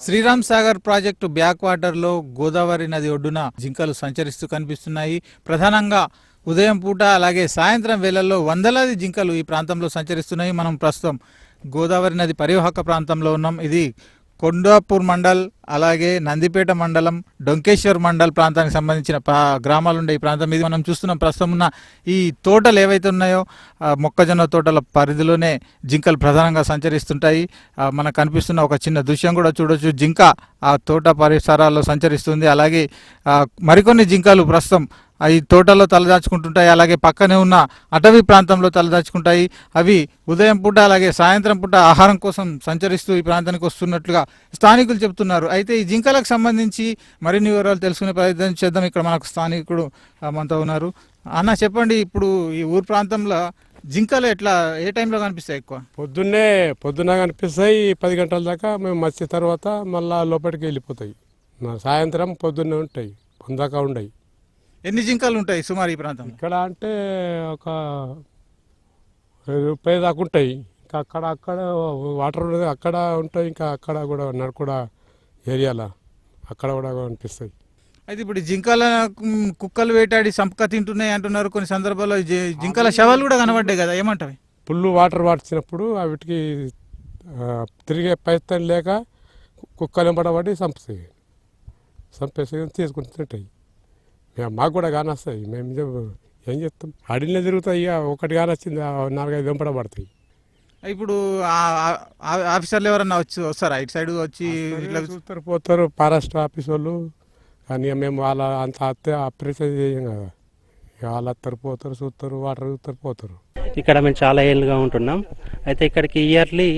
Sriram Sagar project back వాటర్లో గోదావరి నది ఒడ్డున జింకలు సంచరిస్తూ కనిపిస్తున్నాయి. ప్రధానంగా ఉదయం పూట అలాగే సాయంత్రం వేళల్లో వందలాది జింకలు ఈ ప్రాంతంలో సంచరిస్తున్నాయి. మనం ప్రస్తుతం గోదావరి నది పరివాహక ప్రాంతంలో ఉన్నాం. ఇది కొండాపూర్ మండల్ అలాగే నందిపేట మండలం డొంకేశ్వర్ మండల్ ప్రాంతానికి సంబంధించిన గ్రామాలు ఉండే ఈ ప్రాంతం ఇది మనం చూస్తున్నాం. ప్రస్తుతం ఉన్న ఈ తోటలు ఏవైతే ఉన్నాయో మొక్కజొన్న తోటల పరిధిలోనే జింకలు ప్రధానంగా సంచరిస్తుంటాయి. మనకు కనిపిస్తున్న ఒక చిన్న దృశ్యం కూడా చూడొచ్చు. జింక ఆ తోట పరిసరాల్లో సంచరిస్తుంది. అలాగే మరికొన్ని జింకలు ప్రస్తుతం ఈ తోటలో తలదాచుకుంటుంటాయి. అలాగే పక్కనే ఉన్న అటవీ ప్రాంతంలో తలదాచుకుంటాయి. అవి ఉదయం పూట అలాగే సాయంత్రం పూట ఆహారం కోసం సంచరిస్తూ ఈ ప్రాంతానికి వస్తున్నట్లుగా స్థానికులు చెబుతున్నారు. అయితే ఈ జింకలకు సంబంధించి మరిన్ని వివరాలు తెలుసుకునే ప్రయత్నం చేద్దాం. ఇక్కడ మనకు స్థానికుడు మనతో ఉన్నారు. అన్న చెప్పండి, ఇప్పుడు ఈ ఊరు ప్రాంతంలో జింకలు ఏ టైంలో కనిపిస్తాయి? ఎక్కువ పొద్దున్న కనిపిస్తాయి. 10 గంటల దాకా మేము మర్చి తర్వాత మళ్ళీ లోపలికి వెళ్ళిపోతాయి. సాయంత్రం పొద్దున్నే ఉంటాయి, పొందాక ఉండయి. ఎన్ని జింకలు ఉంటాయి సుమారు ఈ ప్రాంతం? ఇక్కడ అంటే ఒక 20 దాకా ఉంటాయి. ఇంకా అక్కడ వాటర్ ఉన్నది అక్కడ ఉంటాయి. ఇంకా అక్కడ కూడా నడుకుడ ఏరియాలో అక్కడ కూడా అనిపిస్తాయి. అయితే ఇప్పుడు జింకల కుక్కలు వేటాడి సంపక తింటున్నాయి అంటున్నారు. కొన్ని సందర్భాల్లో జింకల శవాలు కూడా కనబడ్డాయి కదా, ఏమంటావి? పుల్లు వాటర్ వాడిచినప్పుడు వీటికి తిరిగే ప్రయత్నం లేక కుక్కలు పడబడి చంపేసి తీసుకుంటుంటాయి. మాకు కూడా కానొస్తాయి. మేము ఏం చెప్తాం, అడిగిన తిరుగుతాయి. ఇక ఒకటి కానొచ్చింది 4-5 వెంపడ పడతాయి. ఇప్పుడు ఆఫీసర్లు ఎవరన్నా వస్తారా ఇటు సైడ్ వచ్చి ఇట్లా చూస్తారు పోతారు, ఫారెస్ట్ ఆఫీస్ వాళ్ళు. కానీ మేము వాళ్ళ అంత అప్రిషియేట్ చేయం కదా. ఇక వాళ్ళు వస్తారు పోతారు, చూస్తారు, వాటర్ చూస్తారు, పోతారు. ఇక్కడ మేము చాలా ఏళ్ళుగా ఉంటున్నాం. అయితే ఇక్కడికి ఇయర్లీ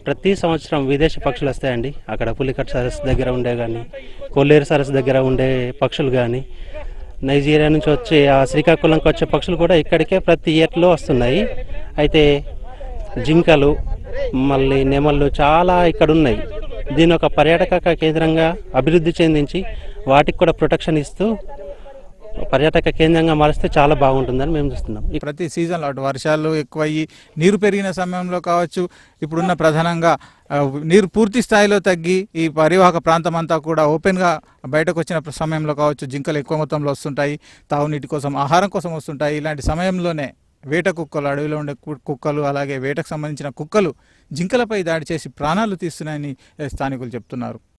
ప్రతి సంవత్సరం విదేశీ పక్షులు వస్తాయండి. అక్కడ పులికట్ సరస్సు దగ్గర ఉండే కానీ, కొల్లేరు సరస్సు దగ్గర ఉండే పక్షులు కానీ, నైజీరియా నుంచి వచ్చే శ్రీకాకుళంకి వచ్చే పక్షులు కూడా ఇక్కడికే ప్రతి ఇయర్లో వస్తున్నాయి. అయితే జింకలు మళ్ళీ నెమళ్ళు చాలా ఇక్కడ ఉన్నాయి. దీని ఒక పర్యాటక కేంద్రంగా అభివృద్ధి చెందించి వాటికి కూడా ప్రొటెక్షన్ ఇస్తూ పర్యాటక కేంద్రంగా మారిస్తే చాలా బాగుంటుందని మేము చూస్తున్నాం. ప్రతి సీజన్లో అటు వర్షాలు ఎక్కువయ్యి నీరు పెరిగిన సమయంలో కావచ్చు, ఇప్పుడున్న ప్రధానంగా నీరు పూర్తి స్థాయిలో తగ్గి ఈ పరివాహక ప్రాంతం అంతా కూడా ఓపెన్గా బయటకు వచ్చిన సమయంలో కావచ్చు, జింకలు ఎక్కువ మొత్తంలో వస్తుంటాయి. తాగునీటి కోసం, ఆహారం కోసం వస్తుంటాయి. ఇలాంటి సమయంలోనే వేట కుక్కలు, అడవిలో ఉండే కుక్కలు అలాగే వేటకు సంబంధించిన కుక్కలు జింకలపై దాడి చేసి ప్రాణాలు తీస్తున్నాయని స్థానికులు చెప్తున్నారు.